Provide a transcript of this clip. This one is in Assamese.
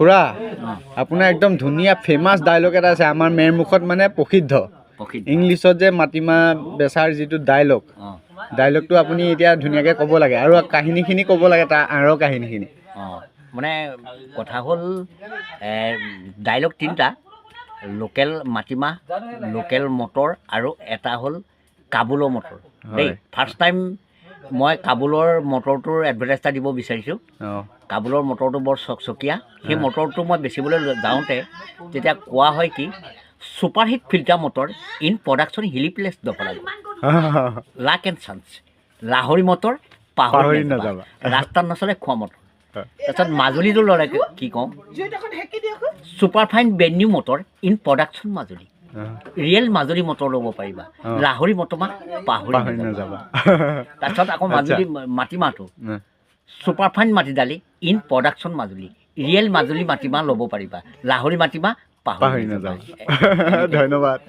খুৰা আপোনাৰ একদম ধুনীয়া ফেমাছ ডায়লগ এটা আছে আমাৰ মেৰ মুখত মানে প্ৰসিদ্ধ ইংলিছত যে মাটিমাহ বেচাৰ যিটো ডায়লগটো আপুনি এতিয়া ধুনীয়াকৈ ক'ব লাগে আৰু কাহিনীখিনি ক'ব লাগে তাৰ আঁৰৰ কাহিনীখিনি মানে কথা হ'ল ডায়লগ তিনিটা লোকেল মাটিমাহ লোকেল মটৰ আৰু এটা হ'ল কাবুলৰ মটৰ দেই ফাৰ্ষ্ট টাইম মই কাবুলৰ মটৰটোৰ এডভাৰটাইজ এটা দিব বিচাৰিছোঁ কাবুলৰ মটৰটো বৰ চকচকীয়া সেই মটৰটো মই বেচিবলৈ যাওঁতে তেতিয়া কোৱা হয় কি superhit filter motor in production হিলিপ্লেছ দফালাগ লাক এণ্ড চান্স লাহৰি মটৰ পাহৰি নাযাবা ৰাস্তাত নচলে খোৱা মটৰ তাৰপিছত মাজুলীটো ল'লে কি কওঁ superfine brand new motor in production Majuli real Majuli motor ল'ব পাৰিবা লাহৰি মটৰমাহ পাহৰি নাযাবা তাৰপিছত আকৌ মাজুলী মাটিমাহটো ছুপাৰফাইন মাটি দালি in production Majuli real Majuli মাটিমাহ ল'ব পাৰিবা লাহৰি মাটিমাহ পাহৰি নাযাবা ধন্যবাদ